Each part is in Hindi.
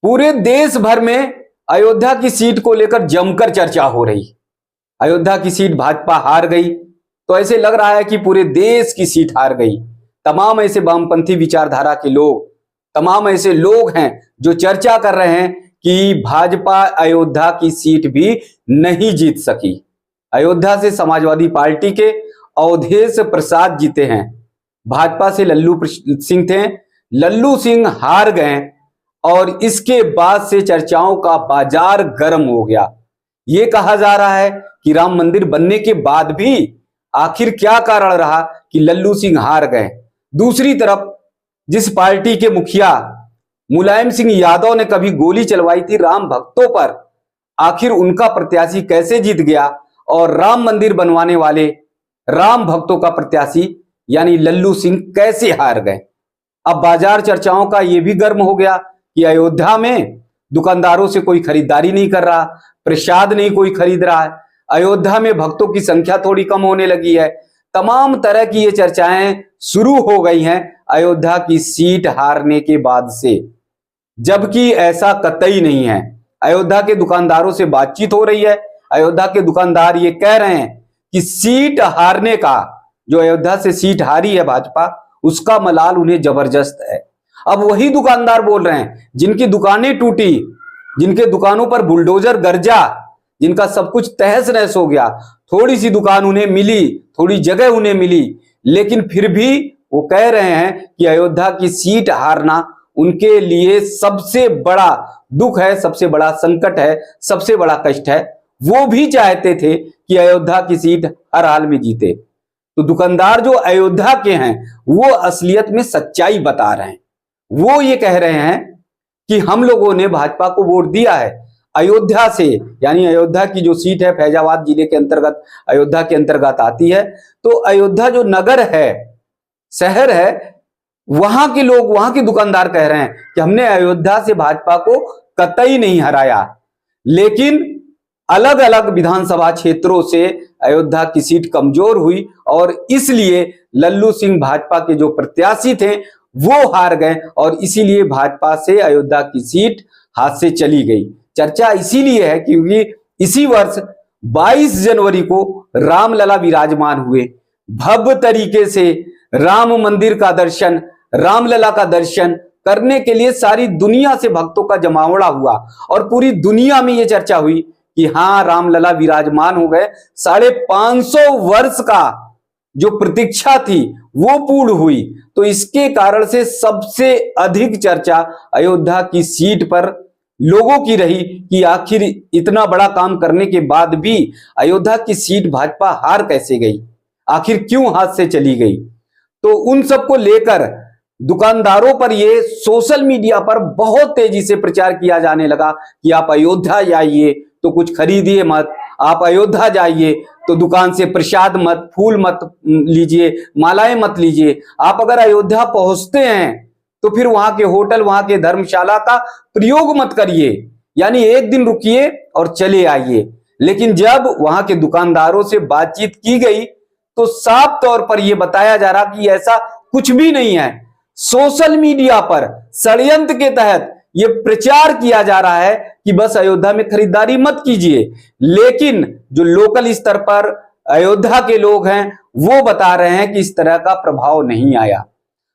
पूरे देश भर में अयोध्या की सीट को लेकर जमकर चर्चा हो रही। अयोध्या की सीट भाजपा हार गई तो ऐसे लग रहा है कि पूरे देश की सीट हार गई। तमाम ऐसे वामपंथी विचारधारा के लोग, तमाम ऐसे लोग हैं जो चर्चा कर रहे हैं कि भाजपा अयोध्या की सीट भी नहीं जीत सकी। अयोध्या से समाजवादी पार्टी के अवधेश प्रसाद जीते हैं, भाजपा से लल्लू सिंह थे, लल्लू सिंह हार गए और इसके बाद से चर्चाओं का बाजार गर्म हो गया। ये कहा जा रहा है कि राम मंदिर बनने के बाद भी आखिर क्या कारण रहा कि लल्लू सिंह हार गए। दूसरी तरफ जिस पार्टी के मुखिया मुलायम सिंह यादव ने कभी गोली चलवाई थी राम भक्तों पर, आखिर उनका प्रत्याशी कैसे जीत गया और राम मंदिर बनवाने वाले राम भक्तों का प्रत्याशी यानी लल्लू सिंह कैसे हार गए। अब बाजार चर्चाओं का यह भी गर्म हो गया कि अयोध्या में दुकानदारों से कोई खरीदारी नहीं कर रहा, प्रसाद नहीं कोई खरीद रहा है, अयोध्या में भक्तों की संख्या थोड़ी कम होने लगी है। तमाम तरह की ये चर्चाएं शुरू हो गई हैं अयोध्या की सीट हारने के बाद से, जबकि ऐसा कतई नहीं है। अयोध्या के दुकानदारों से बातचीत हो रही है, अयोध्या के दुकानदार ये कह रहे हैं कि सीट हारने का, जो अयोध्या से सीट हारी है भाजपा, उसका मलाल उन्हें जबरदस्त है। अब वही दुकानदार बोल रहे हैं जिनकी दुकानें टूटी, जिनके दुकानों पर बुलडोजर गरजा, जिनका सब कुछ तहस नहस हो गया, थोड़ी सी दुकान उन्हें मिली, थोड़ी जगह उन्हें मिली, लेकिन फिर भी वो कह रहे हैं कि अयोध्या की सीट हारना उनके लिए सबसे बड़ा दुख है, सबसे बड़ा संकट है, सबसे बड़ा कष्ट है। वो भी चाहते थे कि अयोध्या की सीट हर हाल में जीते। तो दुकानदार जो अयोध्या के हैं वो असलियत में सच्चाई बता रहे हैं। वो ये कह रहे हैं कि हम लोगों ने भाजपा को वोट दिया है अयोध्या से, यानी अयोध्या की जो सीट है फैजाबाद जिले के अंतर्गत, अयोध्या के अंतर्गत आती है। तो अयोध्या जो नगर है, शहर है, वहां के लोग, वहां के दुकानदार कह रहे हैं कि हमने अयोध्या से भाजपा को कतई नहीं हराया, लेकिन अलग अलग विधानसभा क्षेत्रों से अयोध्या की सीट कमजोर हुई और इसलिए लल्लू सिंह भाजपा के जो प्रत्याशी थे वो हार गए और इसीलिए भाजपा से अयोध्या की सीट हाथ से चली गई। चर्चा इसीलिए है क्योंकि इसी वर्ष 22 जनवरी को रामलला विराजमान हुए। भव्य तरीके से राम मंदिर का दर्शन, रामलला का दर्शन करने के लिए सारी दुनिया से भक्तों का जमावड़ा हुआ और पूरी दुनिया में यह चर्चा हुई कि हाँ, रामलला विराजमान हो गए। 550 वर्ष का जो प्रतीक्षा थी वो पूर्ण हुई। तो इसके कारण से सबसे अधिक चर्चा अयोध्या की सीट पर लोगों की रही कि आखिर इतना बड़ा काम करने के बाद भी अयोध्या की सीट भाजपा हार कैसे गई, आखिर क्यों हाथ से चली गई। तो उन सब को लेकर दुकानदारों पर ये सोशल मीडिया पर बहुत तेजी से प्रचार किया जाने लगा कि आप अयोध्या जाइए तो कुछ खरीदिए मत, आप अयोध्या जाइए तो दुकान से प्रसाद मत, फूल मत लीजिए, मालाएं मत लीजिए। आप अगर अयोध्या पहुंचते हैं तो फिर वहां के होटल, वहां के धर्मशाला का प्रयोग मत करिए, यानी एक दिन रुकिए और चले आइए। लेकिन जब वहां के दुकानदारों से बातचीत की गई तो साफ तौर पर यह बताया जा रहा कि ऐसा कुछ भी नहीं है। सोशल मीडिया पर षड्यंत्र के तहत यह प्रचार किया जा रहा है कि बस अयोध्या में खरीदारी मत कीजिए, लेकिन जो लोकल स्तर पर अयोध्या के लोग हैं वो बता रहे हैं कि इस तरह का प्रभाव नहीं आया।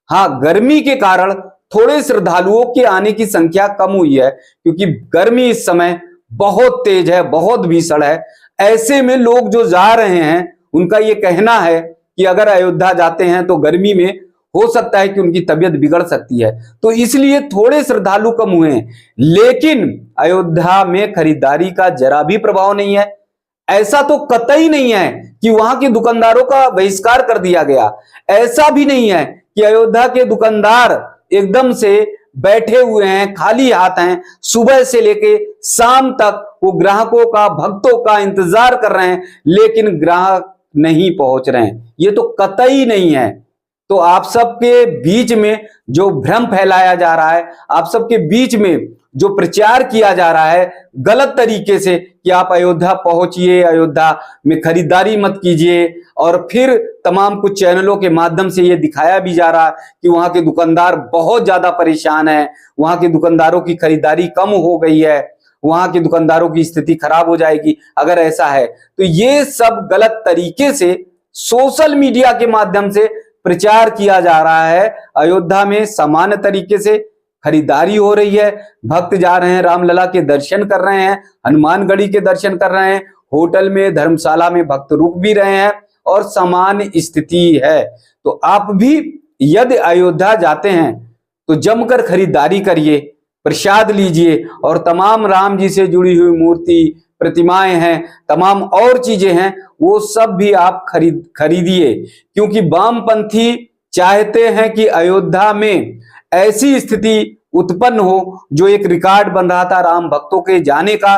हाँ, गर्मी के कारण थोड़े श्रद्धालुओं के आने की संख्या कम हुई है क्योंकि गर्मी इस समय बहुत तेज है, बहुत भीषण है। ऐसे में लोग जो जा रहे हैं उनका ये कहना है कि अगर अयोध्या जाते हैं तो गर्मी में हो सकता है कि उनकी तबीयत बिगड़ सकती है, तो इसलिए थोड़े श्रद्धालु कम हुए हैं। लेकिन अयोध्या में खरीदारी का जरा भी प्रभाव नहीं है। ऐसा तो कतई नहीं है कि वहां के दुकानदारों का बहिष्कार कर दिया गया, ऐसा भी नहीं है कि अयोध्या के दुकानदार एकदम से बैठे हुए हैं, खाली हाथ हैं। सुबह से लेके शाम तक वो ग्राहकों का, भक्तों का इंतजार कर रहे हैं, लेकिन ग्राहक नहीं पहुंच रहे हैं, ये तो कतई नहीं है। तो आप सबके बीच में जो भ्रम फैलाया जा रहा है, आप सबके बीच में जो प्रचार किया जा रहा है गलत तरीके से कि आप अयोध्या पहुंचिए, अयोध्या में खरीदारी मत कीजिए, और फिर तमाम कुछ चैनलों के माध्यम से ये दिखाया भी जा रहा है कि वहां के दुकानदार बहुत ज्यादा परेशान हैं, वहां के दुकानदारों की खरीदारी कम हो गई है, वहां के दुकानदारों की स्थिति खराब हो जाएगी अगर ऐसा है। तो ये सब गलत तरीके से सोशल मीडिया के माध्यम से प्रचार किया जा रहा है। अयोध्या में सामान्य तरीके से खरीदारी हो रही है, भक्त जा रहे हैं, रामलला के दर्शन कर रहे हैं, हनुमानगढ़ी के दर्शन कर रहे हैं, होटल में धर्मशाला में भक्त रुक भी रहे हैं और सामान्य स्थिति है। तो आप भी यदि अयोध्या जाते हैं तो जमकर खरीदारी करिए, प्रसाद लीजिए, और तमाम राम जी से जुड़ी हुई मूर्ति, प्रतिमाएं हैं, तमाम और चीजें हैं, वो सब भी आप खरीदिए, क्योंकि वामपंथी चाहते हैं कि अयोध्या में ऐसी स्थिति उत्पन्न हो जो एक रिकॉर्ड बन रहा था राम भक्तों के जाने का,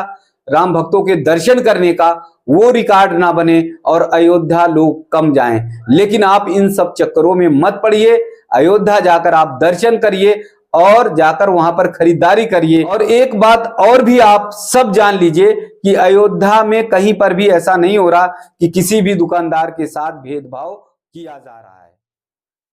राम भक्तों के दर्शन करने का, वो रिकॉर्ड ना बने और अयोध्या लोग कम जाएं। लेकिन आप इन सब चक्करों में मत पड़िए, अयोध्या जाकर आप दर्शन करिए और जाकर वहां पर खरीदारी करिए। और एक बात और भी आप सब जान लीजिए कि अयोध्या में कहीं पर भी ऐसा नहीं हो रहा कि किसी भी दुकानदार के साथ भेदभाव किया जा रहा है।